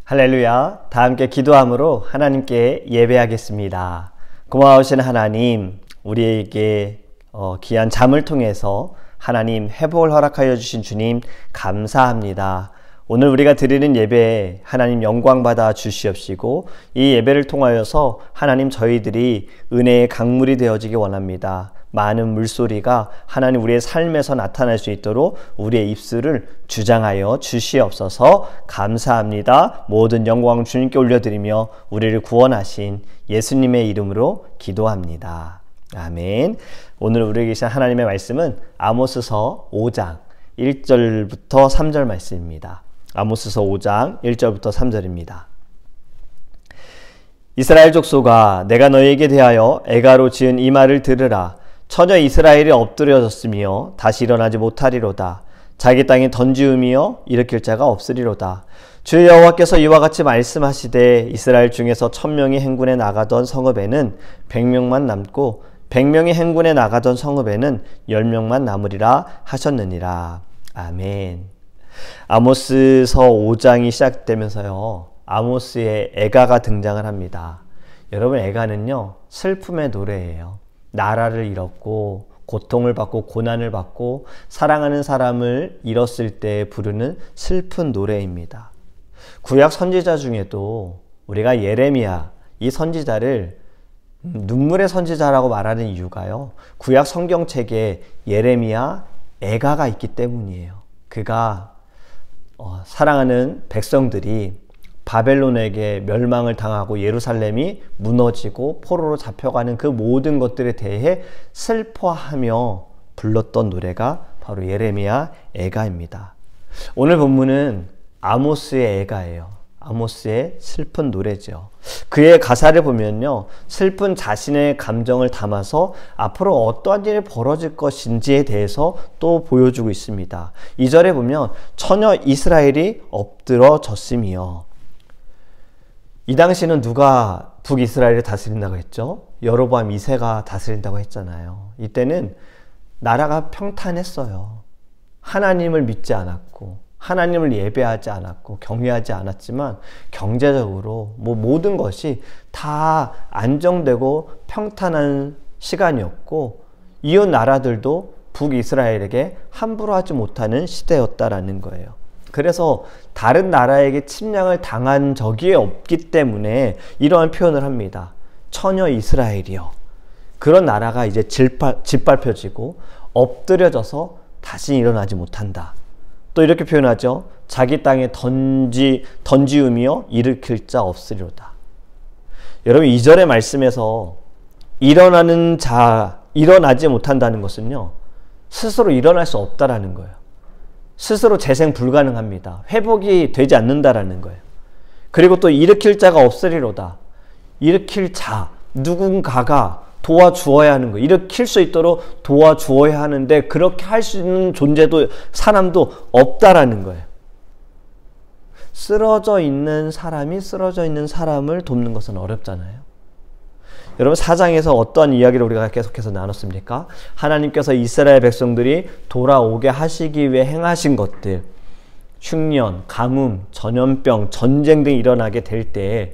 할렐루야. 다 함께 기도함으로 하나님께 예배하겠습니다. 고마우신 하나님, 우리에게 귀한 잠을 통해서 하나님 회복을 허락하여 주신 주님 감사합니다. 오늘 우리가 드리는 예배에 하나님 영광 받아 주시옵시고 이 예배를 통하여서 하나님 저희들이 은혜의 강물이 되어지기 원합니다. 많은 물소리가 하나님 우리의 삶에서 나타날 수 있도록 우리의 입술을 주장하여 주시옵소서. 감사합니다. 모든 영광 주님께 올려드리며 우리를 구원하신 예수님의 이름으로 기도합니다. 아멘. 오늘 우리에게 계신 하나님의 말씀은 아모스서 5장 1절부터 3절 말씀입니다. 아모스서 5장 1절부터 3절입니다. 이스라엘 족속아, 내가 너희에게 대하여 애가로 지은 이 말을 들으라. 처녀 이스라엘이 엎드려졌으며 다시 일어나지 못하리로다. 자기 땅에 던지음이여 일으킬 자가 없으리로다. 주 여호와께서 이와 같이 말씀하시되 이스라엘 중에서 1000명이 행군에 나가던 성읍에는 100명만 남고 100명이 행군에 나가던 성읍에는 10명만 남으리라 하셨느니라. 아멘. 아모스서 5장이 시작되면서요, 아모스의 애가가 등장을 합니다. 여러분, 애가는요 슬픔의 노래예요. 나라를 잃었고 고통을 받고 고난을 받고 사랑하는 사람을 잃었을 때 부르는 슬픈 노래입니다. 구약 선지자 중에도 우리가 예레미야, 이 선지자를 눈물의 선지자라고 말하는 이유가요, 구약 성경책에 예레미야 애가가 있기 때문이에요. 그가 사랑하는 백성들이 바벨론에게 멸망을 당하고 예루살렘이 무너지고 포로로 잡혀가는 그 모든 것들에 대해 슬퍼하며 불렀던 노래가 바로 예레미야 애가입니다. 오늘 본문은 아모스의 애가예요. 아모스의 슬픈 노래죠. 그의 가사를 보면요, 슬픈 자신의 감정을 담아서 앞으로 어떠한 일이 벌어질 것인지에 대해서 또 보여주고 있습니다. 2절에 보면 처녀 이스라엘이 엎드러졌으며, 이 당시는 누가 북이스라엘을 다스린다고 했죠? 여로보암 2세가 다스린다고 했잖아요. 이때는 나라가 평탄했어요. 하나님을 믿지 않았고 하나님을 예배하지 않았고 경외하지 않았지만 경제적으로 모든 것이 다 안정되고 평탄한 시간이었고 이웃 나라들도 북이스라엘에게 함부로 하지 못하는 시대였다라는 거예요. 그래서 다른 나라에게 침략을 당한 적이 없기 때문에 이러한 표현을 합니다. 처녀 이스라엘이요. 그런 나라가 이제 짓밟혀지고 엎드려져서 다시 일어나지 못한다. 또 이렇게 표현하죠. 자기 땅에 던지음이여 일으킬 자 없으리로다. 여러분, 2절의 말씀에서 일어나는 자, 일어나지 못한다는 것은요, 스스로 일어날 수 없다라는 거예요. 스스로 재생 불가능합니다. 회복이 되지 않는다라는 거예요. 그리고 또 일으킬 자가 없으리로다. 일으킬 자, 누군가가 도와주어야 하는 거예요. 일으킬 수 있도록 도와주어야 하는데 그렇게 할 수 있는 존재도, 사람도 없다라는 거예요. 쓰러져 있는 사람이 쓰러져 있는 사람을 돕는 것은 어렵잖아요. 여러분, 4장에서 어떠한 이야기를 우리가 계속해서 나눴습니까? 하나님께서 이스라엘 백성들이 돌아오게 하시기 위해 행하신 것들, 흉년, 가뭄, 전염병, 전쟁 등이 일어나게 될 때에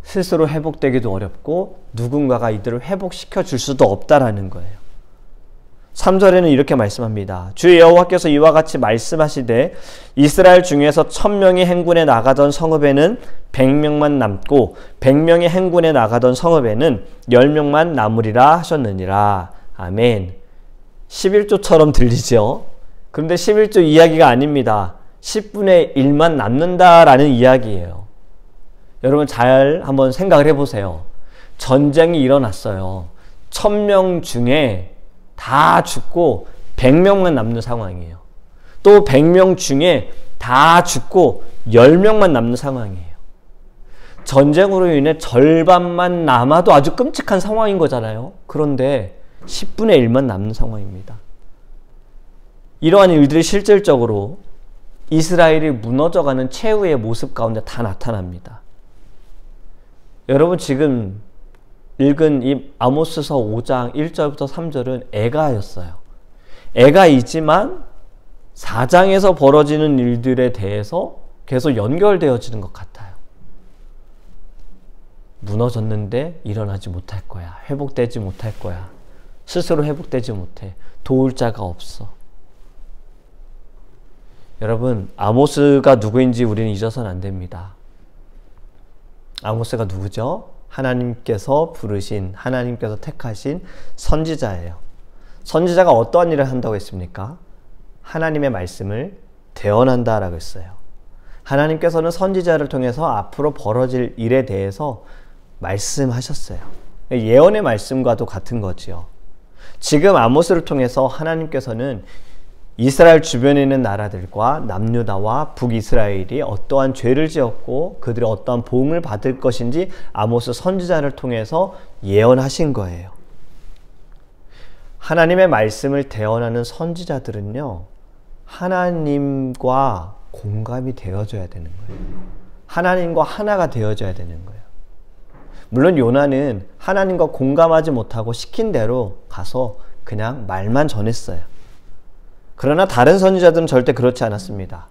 스스로 회복되기도 어렵고 누군가가 이들을 회복시켜 줄 수도 없다라는 거예요. 3절에는 이렇게 말씀합니다. 주 여호와께서 이와 같이 말씀하시되 이스라엘 중에서 1000명이 행군에 나가던 성읍에는 100명만 남고 100명이 행군에 나가던 성읍에는 10명만 남으리라 하셨느니라. 아멘. 11조처럼 들리죠? 그런데 11조 이야기가 아닙니다. 10분의 1만 남는다라는 이야기예요. 여러분, 잘 한번 생각을 해보세요. 전쟁이 일어났어요. 1000명 중에 다 죽고 100명만 남는 상황이에요. 또 100명 중에 다 죽고 10명만 남는 상황이에요. 전쟁으로 인해 절반만 남아도 아주 끔찍한 상황인 거잖아요. 그런데 10분의 1만 남는 상황입니다. 이러한 일들이 실질적으로 이스라엘이 무너져가는 최후의 모습 가운데 다 나타납니다. 여러분, 지금 읽은 이 아모스서 5장 1절부터 3절은 애가였어요. 애가이지만 4장에서 벌어지는 일들에 대해서 계속 연결되어지는 것 같아요. 무너졌는데 일어나지 못할 거야. 회복되지 못할 거야. 스스로 회복되지 못해. 도울 자가 없어. 여러분, 아모스가 누구인지 우리는 잊어서는 안 됩니다. 아모스가 누구죠? 하나님께서 부르신, 하나님께서 택하신 선지자예요. 선지자가 어떠한 일을 한다고 했습니까? 하나님의 말씀을 대언한다라고 했어요. 하나님께서는 선지자를 통해서 앞으로 벌어질 일에 대해서 말씀하셨어요. 예언의 말씀과도 같은 거지요. 지금 아모스를 통해서 하나님께서는 이스라엘 주변에 있는 나라들과 남유다와 북이스라엘이 어떠한 죄를 지었고 그들이 어떠한 보응을 받을 것인지 아모스 선지자를 통해서 예언하신 거예요. 하나님의 말씀을 대언하는 선지자들은요, 하나님과 공감이 되어져야 되는 거예요. 하나님과 하나가 되어져야 되는 거예요. 물론 요나는 하나님과 공감하지 못하고 시킨 대로 가서 그냥 말만 전했어요. 그러나 다른 선지자들은 절대 그렇지 않았습니다.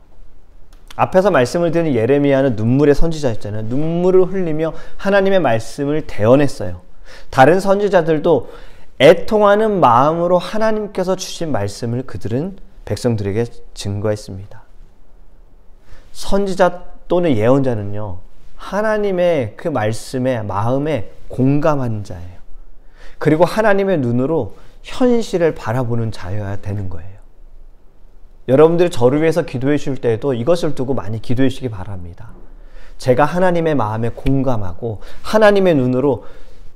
앞에서 말씀을 드린 예레미야는 눈물의 선지자였잖아요. 눈물을 흘리며 하나님의 말씀을 대언했어요. 다른 선지자들도 애통하는 마음으로 하나님께서 주신 말씀을 그들은 백성들에게 증거했습니다. 선지자 또는 예언자는요, 하나님의 그 말씀에 마음에 공감하는 자예요. 그리고 하나님의 눈으로 현실을 바라보는 자여야 되는 거예요. 여러분들이 저를 위해서 기도해 주실 때에도 이것을 두고 많이 기도해 주시기 바랍니다. 제가 하나님의 마음에 공감하고 하나님의 눈으로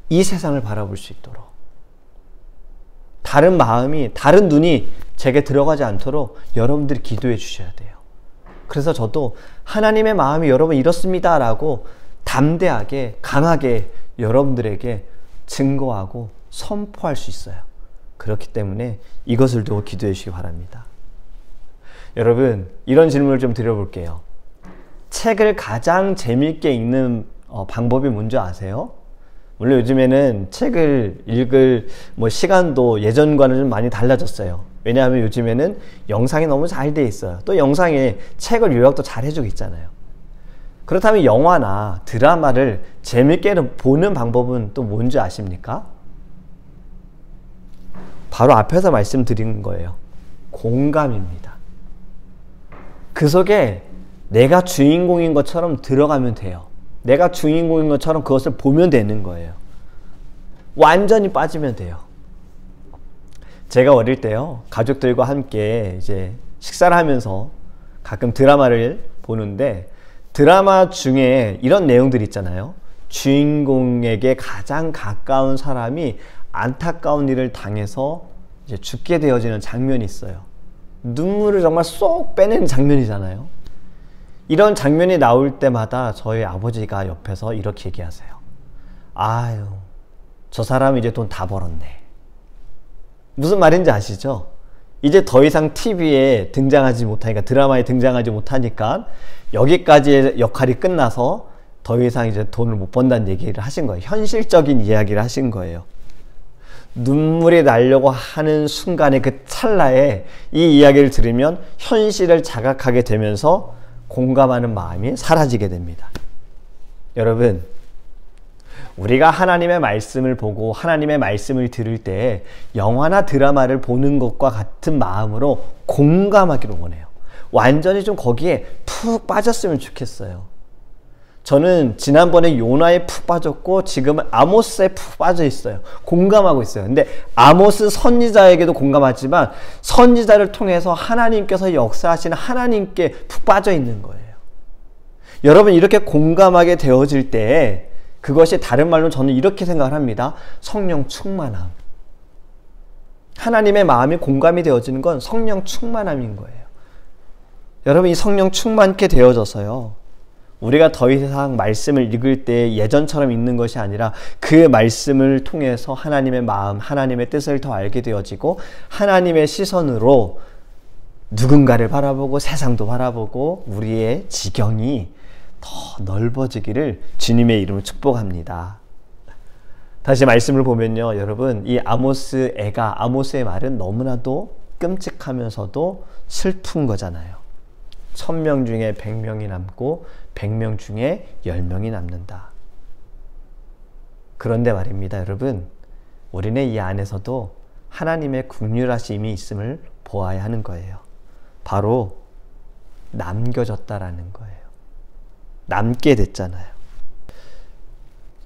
이 세상을 바라볼 수 있도록, 다른 마음이, 다른 눈이 제게 들어가지 않도록 여러분들이 기도해 주셔야 돼요. 그래서 저도 하나님의 마음이 여러분 이렇습니다 라고 담대하게, 강하게 여러분들에게 증거하고 선포할 수 있어요. 그렇기 때문에 이것을 두고 기도해 주시기 바랍니다. 여러분, 이런 질문을 좀 드려볼게요. 책을 가장 재미있게 읽는 방법이 뭔지 아세요? 물론 요즘에는 책을 읽을 시간도 예전과는 좀 많이 달라졌어요. 왜냐하면 요즘에는 영상이 너무 잘 돼 있어요. 또 영상에 책을 요약도 잘 해주고 있잖아요. 그렇다면 영화나 드라마를 재밌게 보는 방법은 또 뭔지 아십니까? 바로 앞에서 말씀드린 거예요. 공감입니다. 그 속에 내가 주인공인 것처럼 들어가면 돼요. 내가 주인공인 것처럼 그것을 보면 되는 거예요. 완전히 빠지면 돼요. 제가 어릴 때요, 가족들과 함께 이제 식사를 하면서 가끔 드라마를 보는데, 드라마 중에 이런 내용들 있잖아요. 주인공에게 가장 가까운 사람이 안타까운 일을 당해서 이제 죽게 되어지는 장면이 있어요. 눈물을 정말 쏙 빼내는 장면이잖아요. 이런 장면이 나올 때마다 저희 아버지가 옆에서 이렇게 얘기하세요. 아유, 저 사람 이제 돈 다 벌었네. 무슨 말인지 아시죠? 이제 더 이상 TV에 등장하지 못하니까, 드라마에 등장하지 못하니까 여기까지의 역할이 끝나서 더 이상 이제 돈을 못 번다는 얘기를 하신 거예요. 현실적인 이야기를 하신 거예요. 눈물이 나려고 하는 순간에 그 찰나에 이 이야기를 들으면 현실을 자각하게 되면서 공감하는 마음이 사라지게 됩니다. 여러분, 우리가 하나님의 말씀을 보고 하나님의 말씀을 들을 때 영화나 드라마를 보는 것과 같은 마음으로 공감하기를 원해요. 완전히 좀 거기에 푹 빠졌으면 좋겠어요. 저는 지난번에 요나에 푹 빠졌고 지금은 아모스에 푹 빠져 있어요. 공감하고 있어요. 근데 아모스 선지자에게도 공감하지만 선지자를 통해서 하나님께서 역사하시는 하나님께 푹 빠져 있는 거예요. 여러분, 이렇게 공감하게 되어질 때 그것이 다른 말로 저는 이렇게 생각을 합니다. 성령 충만함. 하나님의 마음이 공감이 되어지는 건 성령 충만함인 거예요. 여러분, 이 성령 충만케 되어져서요, 우리가 더 이상 말씀을 읽을 때 예전처럼 읽는 것이 아니라 그 말씀을 통해서 하나님의 마음, 하나님의 뜻을 더 알게 되어지고 하나님의 시선으로 누군가를 바라보고 세상도 바라보고 우리의 지경이 더 넓어지기를 주님의 이름으로 축복합니다. 다시 말씀을 보면요, 여러분, 이 아모스의 말은 너무나도 끔찍하면서도 슬픈 거잖아요. 1000명 중에 100명이 남고 100명 중에 10명이 남는다. 그런데 말입니다, 여러분. 우리는 이 안에서도 하나님의 긍휼하심이 있음을 보아야 하는 거예요. 바로 남겨졌다라는 거예요. 남게 됐잖아요.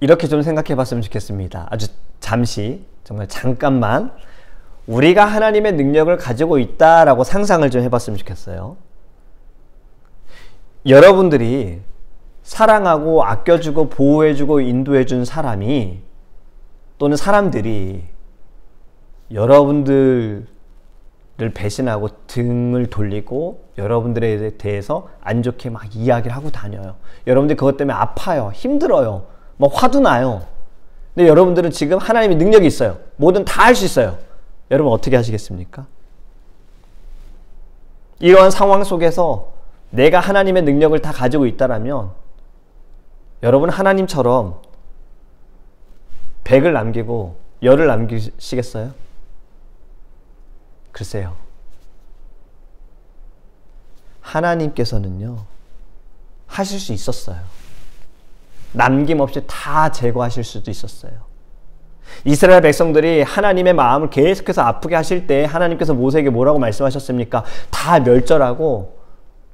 이렇게 좀 생각해 봤으면 좋겠습니다. 아주 잠시, 정말 잠깐만 우리가 하나님의 능력을 가지고 있다라고 상상을 좀 해봤으면 좋겠어요. 여러분들이 사랑하고 아껴주고 보호해주고 인도해준 사람이 또는 사람들이 여러분들을 배신하고 등을 돌리고 여러분들에 대해서 안 좋게 막 이야기를 하고 다녀요. 여러분들 그것 때문에 아파요. 힘들어요. 막 화도 나요. 근데 여러분들은 지금 하나님의 능력이 있어요. 뭐든 다 할 수 있어요. 여러분 어떻게 하시겠습니까? 이러한 상황 속에서 내가 하나님의 능력을 다 가지고 있다라면 여러분 하나님처럼 100을 남기고 10을 남기시겠어요? 글쎄요. 하나님께서는요, 하실 수 있었어요. 남김없이 다 제거하실 수도 있었어요. 이스라엘 백성들이 하나님의 마음을 계속해서 아프게 하실 때 하나님께서 모세에게 뭐라고 말씀하셨습니까? 다 멸절하고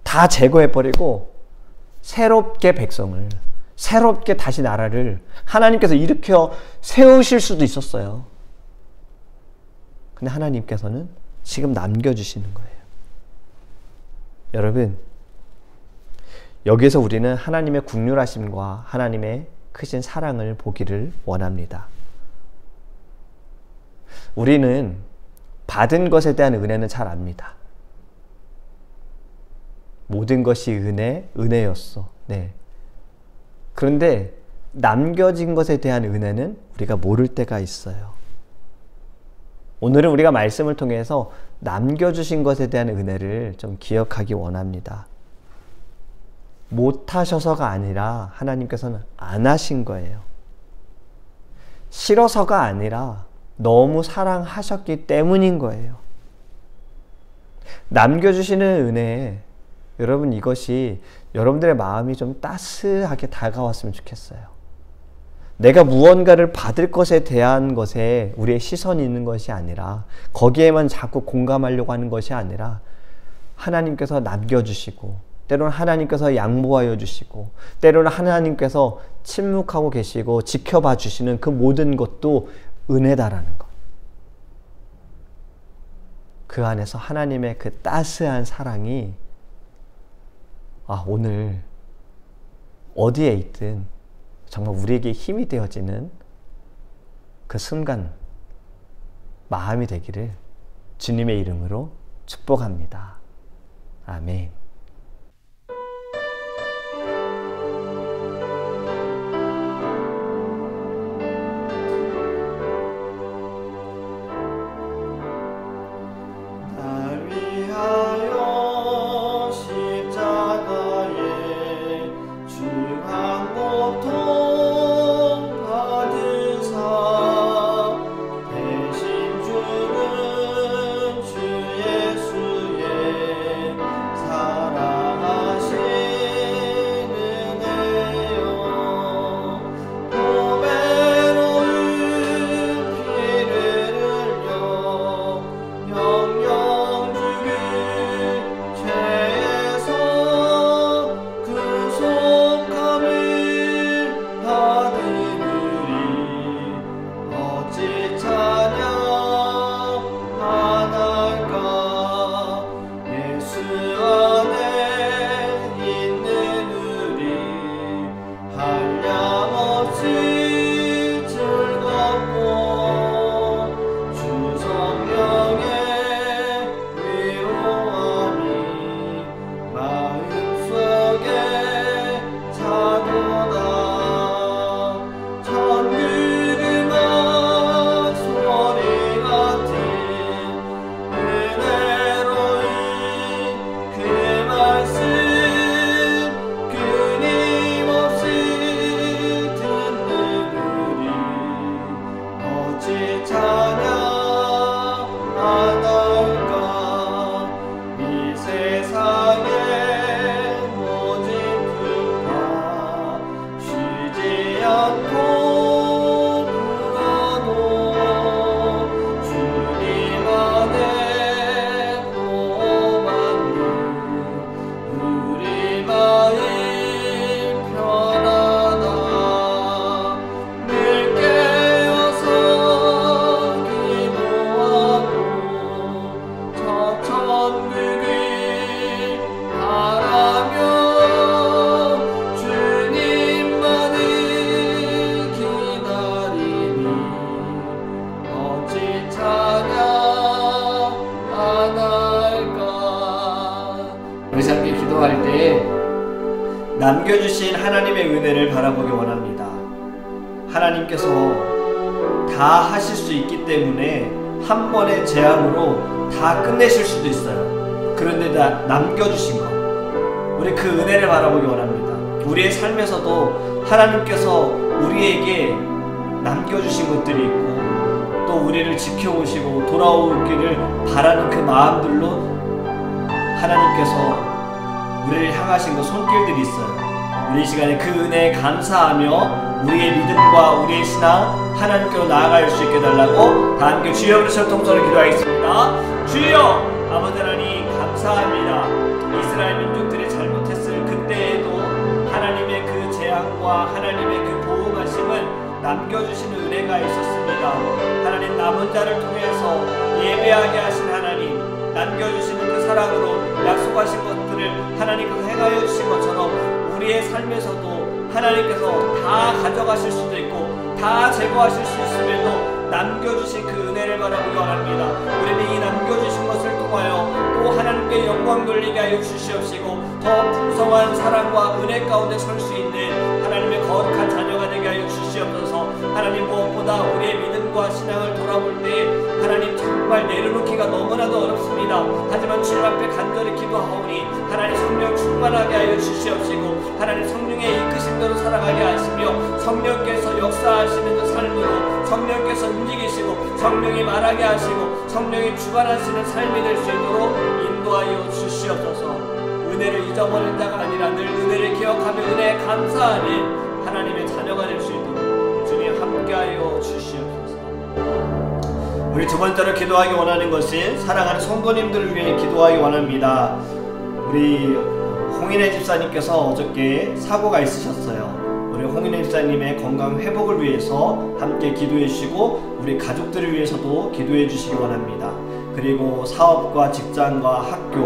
다 제거해버리고 새롭게 백성을, 새롭게 다시 나라를 하나님께서 일으켜 세우실 수도 있었어요. 근데 하나님께서는 지금 남겨주시는 거예요. 여러분, 여기에서 우리는 하나님의 긍휼하심과 하나님의 크신 사랑을 보기를 원합니다. 우리는 받은 것에 대한 은혜는 잘 압니다. 모든 것이 은혜였어. 네. 그런데 남겨진 것에 대한 은혜는 우리가 모를 때가 있어요. 오늘은 우리가 말씀을 통해서 남겨주신 것에 대한 은혜를 좀 기억하기 원합니다. 못하셔서가 아니라 하나님께서는 안 하신 거예요. 싫어서가 아니라 너무 사랑하셨기 때문인 거예요. 남겨주시는 은혜에 여러분 이것이 여러분들의 마음이 좀 따스하게 다가왔으면 좋겠어요. 내가 무언가를 받을 것에 대한 것에 우리의 시선이 있는 것이 아니라 거기에만 자꾸 공감하려고 하는 것이 아니라 하나님께서 남겨주시고 때로는 하나님께서 양보하여 주시고 때로는 하나님께서 침묵하고 계시고 지켜봐 주시는 그 모든 것도 은혜다라는 것. 그 안에서 하나님의 그 따스한 사랑이 오늘 어디에 있든 정말 우리에게 힘이 되어지는 그 순간 마음이 되기를 주님의 이름으로 축복합니다. 아멘. 주 예수의 남겨주신 하나님의 은혜를 바라보기 원합니다. 하나님께서 다 하실 수 있기 때문에 한 번의 재앙으로 다 끝내실 수도 있어요. 그런데 남겨주신 것, 우리 그 은혜를 바라보기 원합니다. 우리의 삶에서도 하나님께서 우리에게 남겨주신 것들이 있고 또 우리를 지켜보시고 돌아오기를 바라는 그 마음들로 하나님께서 우리를 향하신 그 손길들이 있어요. 우리 이 시간에 그 은혜에 감사하며 우리의 믿음과 우리의 신앙 하나님께로 나아갈 수 있게 해달라고 다 함께 주여 그리스도 통성으로 기도하겠습니다. 주여 아버지 하나님 감사합니다. 이스라엘 민족들이 잘못했을 그때에도 하나님의 그 재앙과 하나님의 그 보호하심은 남겨주시는 은혜가 있었습니다. 하나님 남은 자를 통해서 예배하게 하신 하나님, 남겨주시는 그 사랑으로 약속하신 것들을 하나님께서 행하여 주신 것처럼 우리의 삶에서도 하나님께서 다 가져가실 수도 있고 다 제거하실 수 있음에도 남겨주신 그 은혜를 바라보기 원합니다. 우리는 이 남겨주신 것을 통하여 또 하나님께 영광 돌리게 하여 주시옵시고 더 풍성한 사랑과 은혜 가운데 설 수 있는 하나님의 거룩한 자녀가 되게 하여 주시옵소서. 하나님 무엇보다 우리의 믿음과 신앙을 돌아볼 때 하나님 정말 내려놓기가 너무나도 어렵습니다. 하지만 주님 앞에 간절히 기도하오니 하나님 성령 충만하게 하여 주시옵시고 하나님 성령의 이끄심대로 살아가게 하시며 성령께서 역사하시는 그 삶으로 성령께서 움직이시고 성령이 말하게 하시고 성령이 주관하시는 삶이 될 수 있도록 인도하여 주시옵소서. 은혜를 잊어버린 자가 아니라 늘 은혜를 기억하며 은혜에 감사하는 하나님의 자녀가 될 수 있도록 주님 함께하여 주시옵소서. 우리 두 번째로 기도하기 원하는 것은 사랑하는 성도님들을 위해 기도하기 원합니다. 우리 홍인혜 집사님께서 어저께 사고가 있으셨어요. 우리 홍인혜 집사님의 건강 회복을 위해서 함께 기도해 주시고 우리 가족들을 위해서도 기도해 주시기 원합니다. 그리고 사업과 직장과 학교,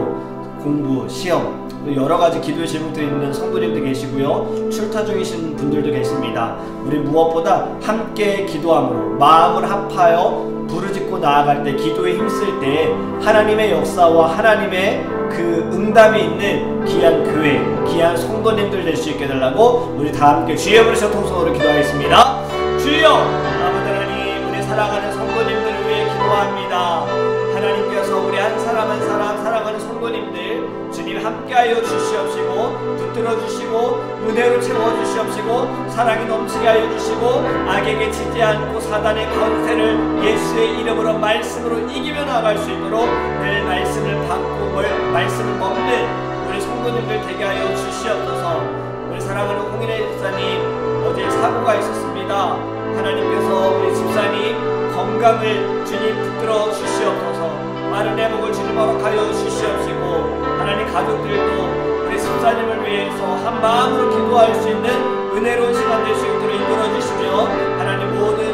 공부, 시험 여러 가지 기도의 제목들이 있는 성도님도 계시고요. 출타 중이신 분들도 계십니다. 우리 무엇보다 함께 기도함으로 마음을 합하여 부르짖고 나아갈 때 기도에 힘쓸 때 하나님의 역사와 하나님의 그 응답이 있는 귀한 교회, 귀한 성도님들 될 수 있게 해달라고 우리 다 함께 주여 그리스도 통성으로 기도하겠습니다. 주여 아버지 하나님, 우리 사랑하는 성도님들을 위해 기도합니다. 하나님께서 우리 한 사람 한 사람 사랑하는 성도님들 주님 함께하여 주시옵시고 붙들어 주시고 은혜로 채워 주시옵시고 사랑이 넘치게 하여 주시고 악에게 지지 않고 사단의 권세를 예수의 이름으로 말씀으로 이기며 나아갈 수 있도록 늘 말씀을 받고 말씀을 먹는 우리 성도님들 되게 하여 주시옵소서. 우리 사랑하는 홍인혜 집사님 어제 사고가 있었습니다. 하나님께서 우리 집사님 건강을 주님 붙들어 주시옵소서. 빠른 회복을 주님 허락하여 주시옵시고 하나님 가족들도 우리 집사님을 위해서 한 마음으로 기도할 수 있는 은혜로운 시간 될 수 있도록 이끌어 주시며 하나님 모든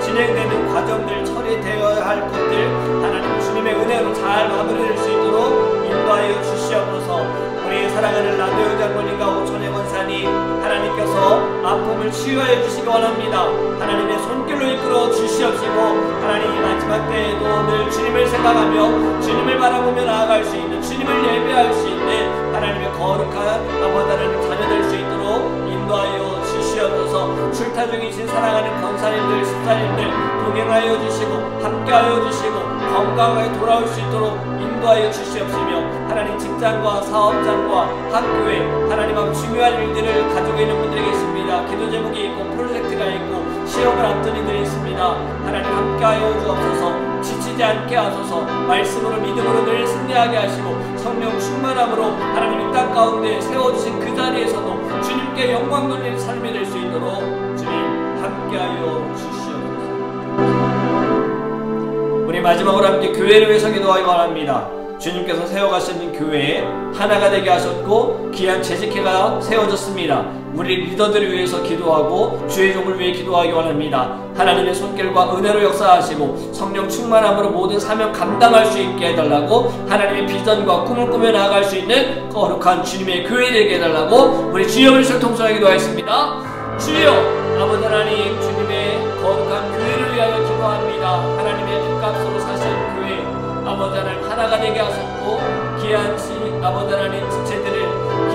진행되는 과정들 처리되어야 할 것들 하나님 주님의 은혜로 잘 마무리될 수 있도록 인도하여 주시옵소서. 우리 사랑하는 라디오 장로님과 오천의 권사님 하나님께서 아픔을 치유하여 주시기 원합니다. 하나님의 손길로 이끌어 주시옵시고 하나님 마지막 때에도 늘 주님을 생각하며 주님을 바라보며 나아갈 수 있는 주님을 예배할 수 있는 하나님의 거룩한 아버지 하나님 자녀될 수 있도록 인도하여 주시옵소서. 출타 중이신 사랑하는 권사님들 집사님들 동행하여 주시고 함께하여 주시고 건강하게 돌아올 수 있도록 인도하여 주시옵시며 하나님 직장과 사업장과 학교에 하나님 앞 중요한 일들을 가지고 있는 분들이 계십니다. 기도 제목이 있고 프로젝트가 있고 시험을 앞둔 이들이 있습니다. 하나님 함께하여 주옵소서. 지치지 않게 하소서. 말씀으로 믿음으로 늘 승리하게 하시고 성령 충만함으로 하나님 이 땅 가운데 세워주신 그 자리에서도 주님께 영광 돌리는 삶이 될 수 있도록 주님 함께하여 주시옵소서. 우리 마지막으로 함께 교회를 위해서 기도하기 바랍니다. 주님께서 세워가시는 교회에 하나가 되게 하셨고 귀한 재직회가 세워졌습니다. 우리 리더들을 위해서 기도하고 주의 종을 위해 기도하기 원합니다. 하나님의 손길과 은혜로 역사하시고 성령 충만함으로 모든 사명 감당할 수 있게 해달라고 하나님의 비전과 꿈을 꾸며 나아갈 수 있는 거룩한 주님의 교회 되게 해달라고 우리 주여 그리스도를 통솔하여 기도하겠습니다. 주여 아버지 하나님, 주님의 거룩한 교회를 위하여 기도합니다. 하나님의 핏값으로 사신 교회 아버지 하나님 하나가 되게 하셨고 귀한 아버지 하나님 지체들을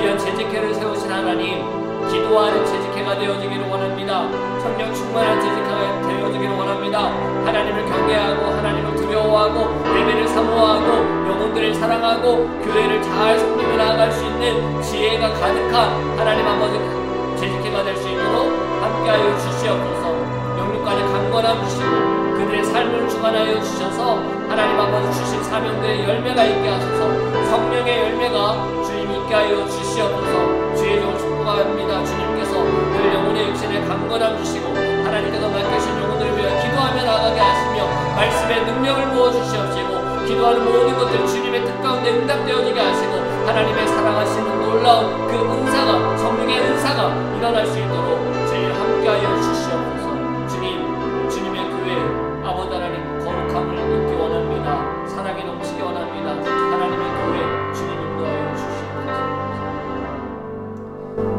주여 재직회를 세우신 하나님, 기도하는 재직회가 되어지기를 원합니다. 성령 충만한 재직회가 되어지기를 원합니다. 하나님을 경외하고 하나님을 두려워하고 예배를 사모하고 영혼들을 사랑하고 교회를 잘 섬기며 나아갈 수 있는 지혜가 가득한 하나님 아버지 재직회가 될 수 있도록 함께하여 주시옵소서. 영육간의 강건함 주시고 그들의 삶을 주관하여 주셔서 하나님 아버지 주신 사명들의 열매가 있게 하소서. 성령의 열매가 주님 있게 하여 주시옵소서. 주의 종을 축복합니다. 주님께서 늘 영혼의 육신에 강건함 주시고 하나님께서 맡기신 영혼들을 위하여 기도하며 나가게 하시며 말씀의 능력을 부어주시옵시고 기도하는 모든 것들 주님의 뜻 가운데 응답되어지게 하시고 하나님의 사랑하시는 놀라운 그 은사가, 성령의 은사가 일어날 수 있도록 주님 함께하여 주시옵소서. 주님의 교회 아버지 하나님 거룩함을 입기 원합니다. 사랑이 넘치기 원합니다. 하나님의 교회 주님 인도하여 주시옵소서.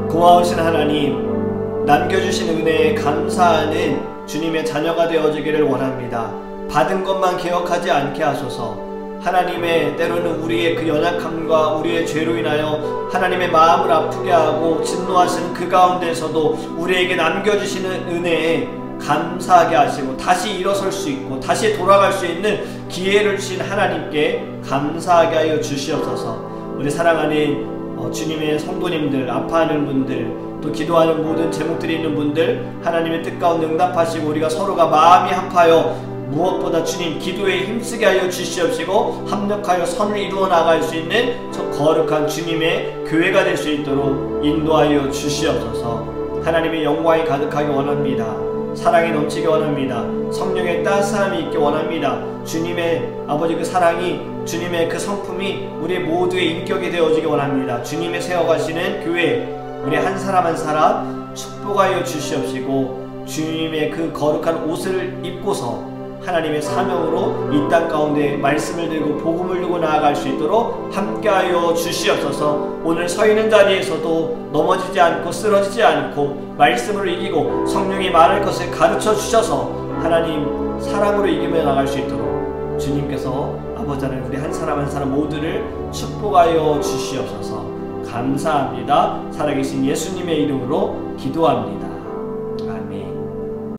고마우신 하나님, 남겨주신 은혜에 감사하는 주님의 자녀가 되어지기를 원합니다. 받은 것만 기억하지 않게 하소서. 하나님의 때로는 우리의 그 연약함과 우리의 죄로 인하여 하나님의 마음을 아프게 하고 진노하시는 그 가운데서도 우리에게 남겨주시는 은혜에 감사하게 하시고 다시 일어설 수 있고 다시 돌아갈 수 있는 기회를 주신 하나님께 감사하게 하여 주시옵소서. 우리 사랑하는 주님의 성도님들, 아파하는 분들, 또 기도하는 모든 제목들이 있는 분들 하나님의 뜻 가운데 응답하시고 우리가 서로가 마음이 합하여 무엇보다 주님 기도에 힘쓰게 하여 주시옵시고 합력하여 선을 이루어 나갈 수 있는 저 거룩한 주님의 교회가 될 수 있도록 인도하여 주시옵소서. 하나님의 영광이 가득하기 원합니다. 사랑이 넘치기 원합니다. 성령의 따스함이 있기 원합니다. 주님의 아버지 그 사랑이, 주님의 그 성품이 우리 모두의 인격이 되어지기 원합니다. 주님의 세워가시는 교회 우리 한 사람 한 사람 축복하여 주시옵시고 주님의 그 거룩한 옷을 입고서 하나님의 사명으로 이 땅 가운데 말씀을 들고 복음을 들고 나아갈 수 있도록 함께하여 주시옵소서. 오늘 서 있는 자리에서도 넘어지지 않고 쓰러지지 않고 말씀으로 이기고 성령이 말할 것을 가르쳐 주셔서 하나님 사랑으로 이기며 나갈 수 있도록 주님께서 아버지 하나님 우리 한 사람 한 사람 모두를 축복하여 주시옵소서. 감사합니다. 살아계신 예수님의 이름으로 기도합니다.